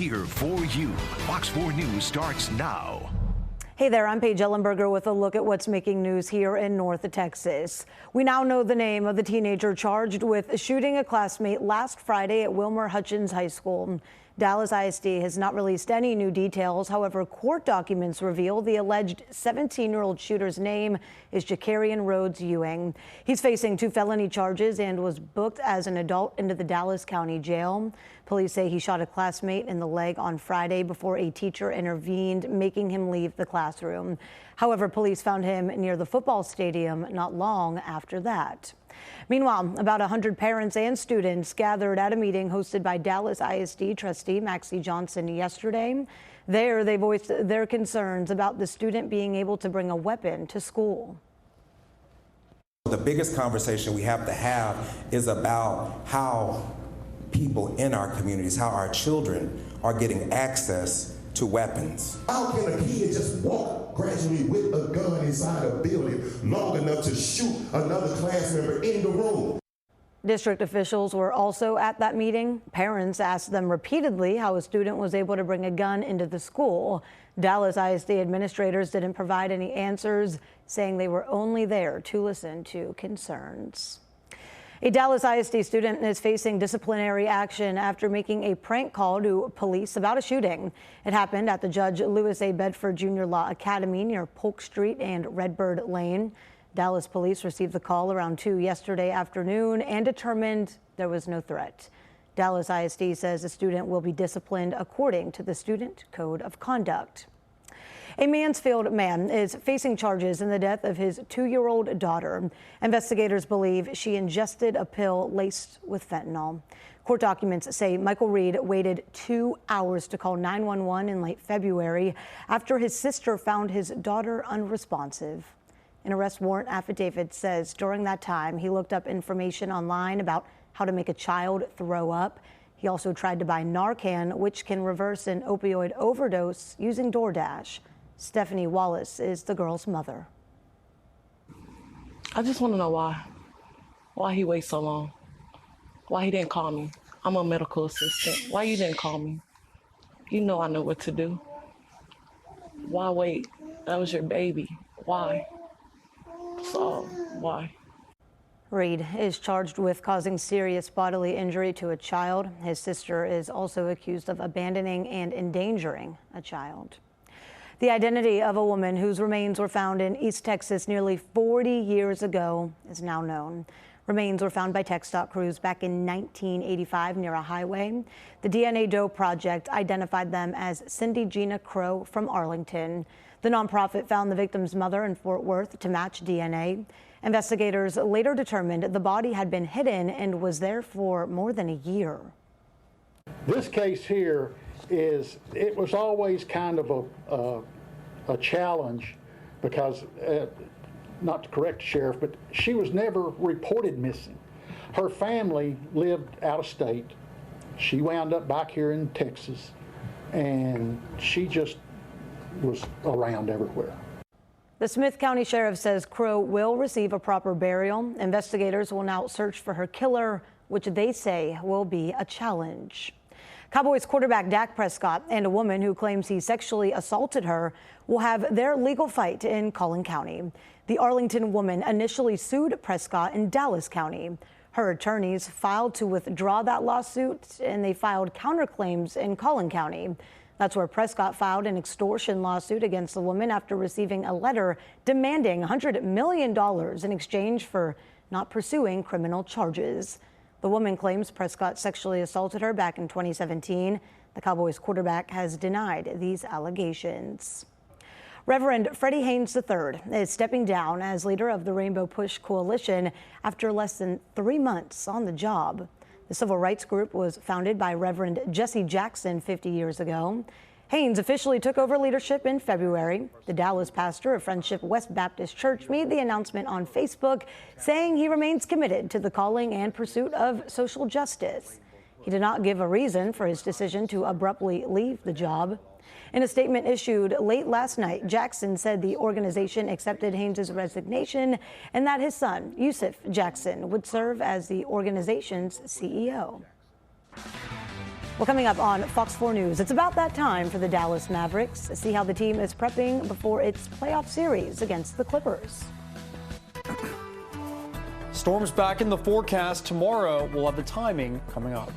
here for you. Fox 4 News starts now. Hey there, I'm Paige Ellenberger with a look at what's making news here in North Texas. We now know the name of the teenager charged with shooting a classmate last Friday at Wilmer Hutchins High School. Dallas ISD has not released any new details. However, court documents reveal the alleged 17-year-old shooter's name is Jacarian Rhodes Ewing. He's facing 2 felony charges and was booked as an adult into the Dallas County Jail. Police say he shot a classmate in the leg on Friday before a teacher intervened, making him leave the classroom. However, police found him near the football stadium not long after that. Meanwhile, about 100 parents and students gathered at a meeting hosted by Dallas ISD trustee Maxie Johnson yesterday. There, they voiced their concerns about the student being able to bring a weapon to school. The biggest conversation we have to have is about how people in our communities, how our children are getting access to weapons. How can a kid just walk gradually with a gun inside a building long enough to shoot another class member in the room? District officials were also at that meeting. Parents asked them repeatedly how a student was able to bring a gun into the school. Dallas ISD administrators didn't provide any answers, saying they were only there to listen to concerns. A Dallas ISD student is facing disciplinary action after making a prank call to police about a shooting. It happened at the Judge Lewis A. Bedford Jr. Law Academy near Polk Street and Redbird Lane. Dallas police received the call around 2 yesterday afternoon and determined there was no threat. Dallas ISD says the student will be disciplined according to the Student Code of Conduct. A Mansfield man is facing charges in the death of his 2-year-old daughter. Investigators believe she ingested a pill laced with fentanyl. Court documents say Michael Reed waited 2 hours to call 911 in late February after his sister found his daughter unresponsive. An arrest warrant affidavit says during that time he looked up information online about how to make a child throw up. He also tried to buy Narcan, which can reverse an opioid overdose, using DoorDash. Stephanie Wallace is the girl's mother. I just want to know why he waits so long, why he didn't call me. I'm a medical assistant. Why you didn't call me? You know I know what to do. Why wait? That was your baby. Why? So, why? Reed is charged with causing serious bodily injury to a child. His sister is also accused of abandoning and endangering a child. The identity of a woman whose remains were found in East Texas nearly 40 years ago is now known. Remains were found by TxDOT crews back in 1985 near a highway. The DNA Doe Project identified them as Cindy Gina Crow from Arlington. The nonprofit found the victim's mother in Fort Worth to match DNA. Investigators later determined the body had been hidden and was there for more than a year. This case here it was always kind of a challenge because, not to correct the sheriff, but she was never reported missing. Her family lived out of state. She wound up back here in Texas, and she just was around everywhere. The Smith County Sheriff says Crow will receive a proper burial. Investigators will now search for her killer, which they say will be a challenge. Cowboys quarterback Dak Prescott and a woman who claims he sexually assaulted her will have their legal fight in Collin County. The Arlington woman initially sued Prescott in Dallas County. Her attorneys filed to withdraw that lawsuit, and they filed counterclaims in Collin County. That's where Prescott filed an extortion lawsuit against the woman after receiving a letter demanding $100 million in exchange for not pursuing criminal charges. The woman claims Prescott sexually assaulted her back in 2017. The Cowboys quarterback has denied these allegations. Reverend Freddie Haynes III is stepping down as leader of the Rainbow Push Coalition after less than 3 months on the job. The civil rights group was founded by Reverend Jesse Jackson 50 years ago. Haynes officially took over leadership in February. The Dallas pastor of Friendship West Baptist Church made the announcement on Facebook, saying he remains committed to the calling and pursuit of social justice. He did not give a reason for his decision to abruptly leave the job. In a statement issued late last night, Jackson said the organization accepted Haynes' resignation and that his son, Yusuf Jackson, would serve as the organization's CEO. Well, coming up on Fox 4 News, it's about that time for the Dallas Mavericks. See how the team is prepping before its playoff series against the Clippers. Storms back in the forecast tomorrow. We'll have the timing coming up.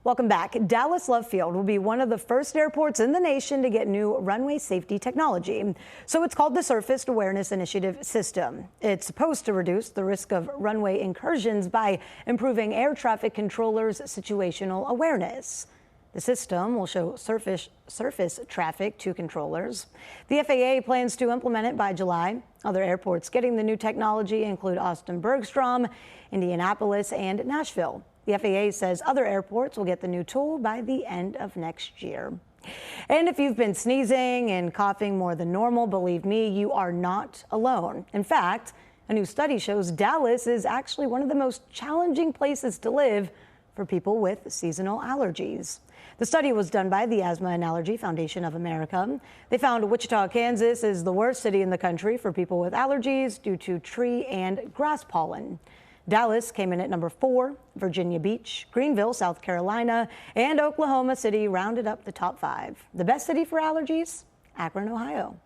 Welcome back. Dallas Love Field will be one of the first airports in the nation to get new runway safety technology. So it's called the Surface Awareness Initiative System. It's supposed to reduce the risk of runway incursions by improving air traffic controllers' situational awareness. The system will show surface traffic to controllers. The FAA plans to implement it by July. Other airports getting the new technology include Austin Bergstrom, Indianapolis, and Nashville. The FAA says other airports will get the new tool by the end of next year. And if you've been sneezing and coughing more than normal, believe me, you are not alone. In fact, a new study shows Dallas is actually one of the most challenging places to live for people with seasonal allergies. The study was done by the Asthma and Allergy Foundation of America. They found Wichita, Kansas is the worst city in the country for people with allergies due to tree and grass pollen. Dallas came in at number 4, Virginia Beach, Greenville, South Carolina, and Oklahoma City rounded up the top 5. The best city for allergies? Akron, Ohio.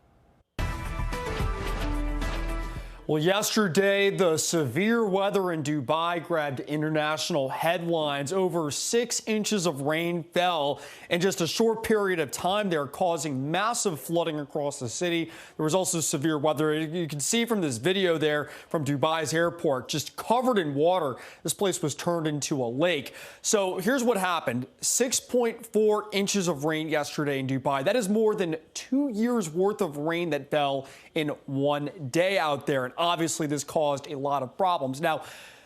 Well, yesterday, the severe weather in Dubai grabbed international headlines. Over 6 inches of rain fell in just a short period of time there, causing massive flooding across the city. There was also severe weather. You can see from this video there from Dubai's airport, just covered in water. This place was turned into a lake. So here's what happened. 6.4 inches of rain yesterday in Dubai. That is more than 2 years worth of rain that fell in one day out there. And obviously this caused a lot of problems. Now,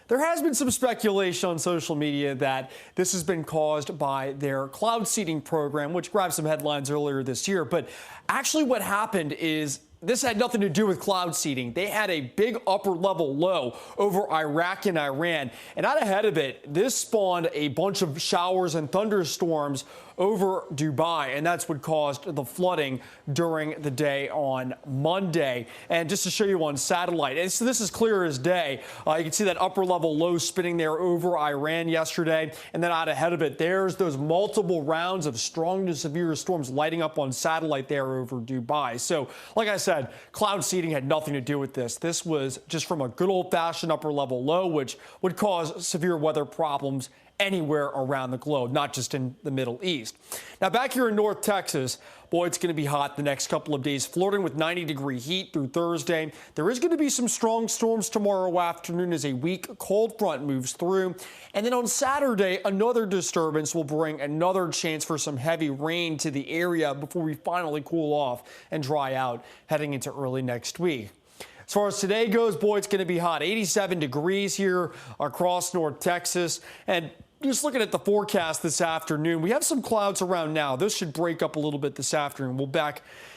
there has been some speculation on social media that this has been caused by their cloud seeding program, which grabbed some headlines earlier this year. But actually what happened is this had nothing to do with cloud seeding. They had a big upper level low over Iraq and Iran. And out ahead of it, this spawned a bunch of showers and thunderstorms over Dubai, and that's what caused the flooding during the day on Monday. And just to show you on satellite, and so this is clear as day. You can see that upper level low spinning there over Iran yesterday, and then out ahead of it, there's those multiple rounds of strong to severe storms lighting up on satellite there over Dubai. So, like I said, cloud seeding had nothing to do with this. This was just from a good old-fashioned upper level low, which would cause severe weather problems anywhere around the globe, not just in the Middle East. Now, back here in North Texas, boy, it's going to be hot the next couple of days, flirting with 90-degree heat through Thursday. There is going to be some strong storms tomorrow afternoon as a weak cold front moves through. And then on Saturday, another disturbance will bring another chance for some heavy rain to the area before we finally cool off and dry out heading into early next week. As far as today goes, boy, it's going to be hot. 87 degrees here across North Texas. And just looking at the forecast this afternoon, we have some clouds around now. Those should break up a little bit this afternoon. We'll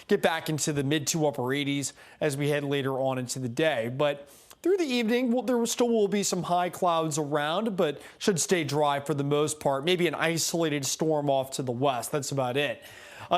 get back into the mid to upper 80s as we head later on into the day. But through the evening, there still will be some high clouds around, but should stay dry for the most part. Maybe an isolated storm off to the west. That's about it.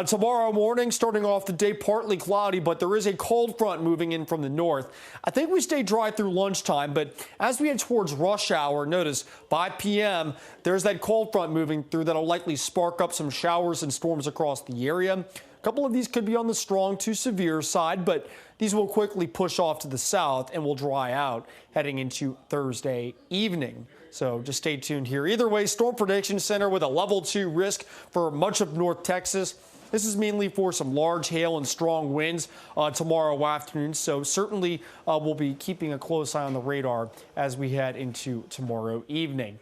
Tomorrow morning, starting off the day, partly cloudy, but there is a cold front moving in from the north. I think we stay dry through lunchtime, but as we head towards rush hour, notice 5 p.m., there's that cold front moving through that'll likely spark up some showers and storms across the area. A couple of these could be on the strong to severe side, but these will quickly push off to the south and will dry out heading into Thursday evening. So just stay tuned here. Either way, Storm Prediction Center with a level 2 risk for much of North Texas. This is mainly for some large hail and strong winds tomorrow afternoon. So certainly we'll be keeping a close eye on the radar as we head into tomorrow evening.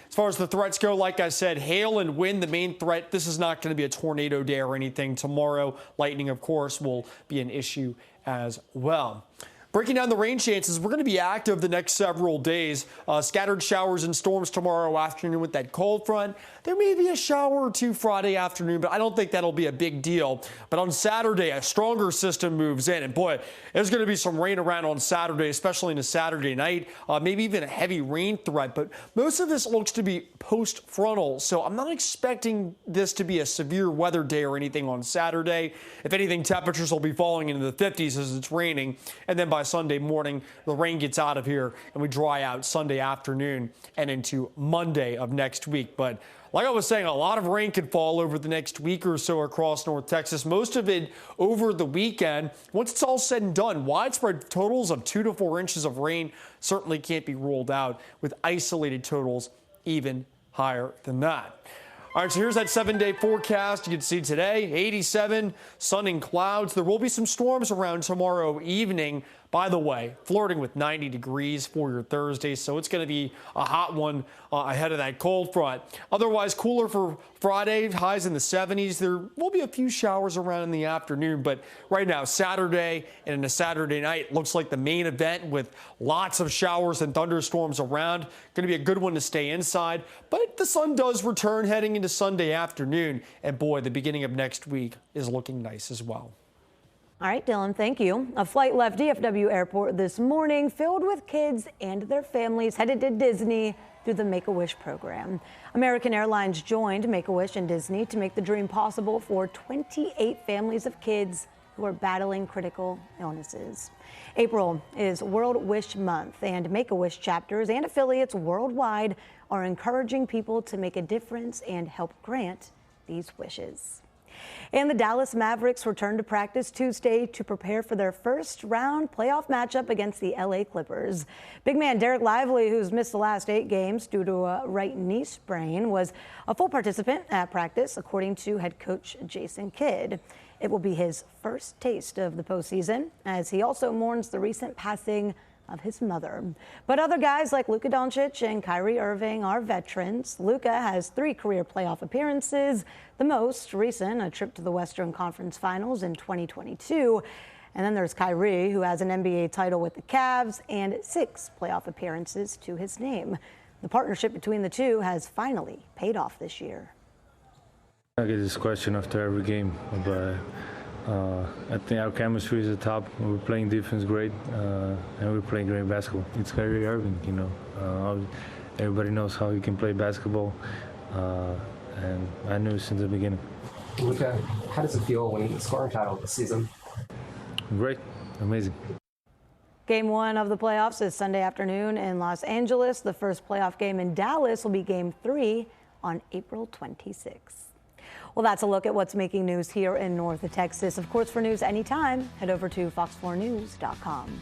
As far as the threats go, like I said, hail and wind, the main threat. This is not going to be a tornado day or anything tomorrow. Lightning, of course, will be an issue as well. Breaking down the rain chances, we're going to be active the next several days. Scattered showers and storms tomorrow afternoon with that cold front. There may be a shower or two Friday afternoon, but I don't think that'll be a big deal. But on Saturday, a stronger system moves in. And boy, there's going to be some rain around on Saturday, especially into Saturday night. Maybe even a heavy rain threat. But most of this looks to be post-frontal, so I'm not expecting this to be a severe weather day or anything on Saturday. If anything, temperatures will be falling into the 50s as it's raining. And then by by Sunday morning, the rain gets out of here and we dry out Sunday afternoon and into Monday of next week. But like I was saying, a lot of rain could fall over the next week or so across North Texas, most of it over the weekend. Once it's all said and done, widespread totals of 2 to 4 inches of rain certainly can't be ruled out, with isolated totals even higher than that. All right, so here's that 7-day forecast. You can see today, 87, sun and clouds. There will be some storms around tomorrow evening. By the way, flirting with 90 degrees for your Thursday, so it's going to be a hot one ahead of that cold front. Otherwise, cooler for Friday, highs in the 70s. There will be a few showers around in the afternoon, but right now, Saturday and a Saturday night looks like the main event with lots of showers and thunderstorms around. Going to be a good one to stay inside, but the sun does return heading into Sunday afternoon, and boy, the beginning of next week is looking nice as well. All right, Dylan, thank you. A flight left DFW Airport this morning filled with kids and their families headed to Disney through the Make-A-Wish program. American Airlines joined Make-A-Wish and Disney to make the dream possible for 28 families of kids who are battling critical illnesses. April is World Wish Month, and Make-A-Wish chapters and affiliates worldwide are encouraging people to make a difference and help grant these wishes. And the Dallas Mavericks return to practice Tuesday to prepare for their first round playoff matchup against the LA Clippers. Big man Derek Lively, who's missed the last 8 games due to a right knee sprain, was a full participant at practice, according to head coach Jason Kidd. It will be his first taste of the postseason, as he also mourns the recent passing of his mother. But other guys like Luka Doncic and Kyrie Irving are veterans. Luka has 3 career playoff appearances, the most recent a trip to the Western Conference Finals in 2022. And then there's Kyrie, who has an NBA title with the Cavs and 6 playoff appearances to his name. The partnership between the two has finally paid off this year. I get this question after every game, but I think our chemistry is at the top. We're playing defense great, and we're playing great basketball. It's Kyrie Irving, you know. Everybody knows how he can play basketball, and I knew since the beginning. Luka, how does it feel winning the scoring title this season? Great, amazing. Game 1 of the playoffs is Sunday afternoon in Los Angeles. The first playoff game in Dallas will be Game 3 on April 26th. Well, that's a look at what's making news here in North Texas. Of course, for news anytime, head over to fox4news.com.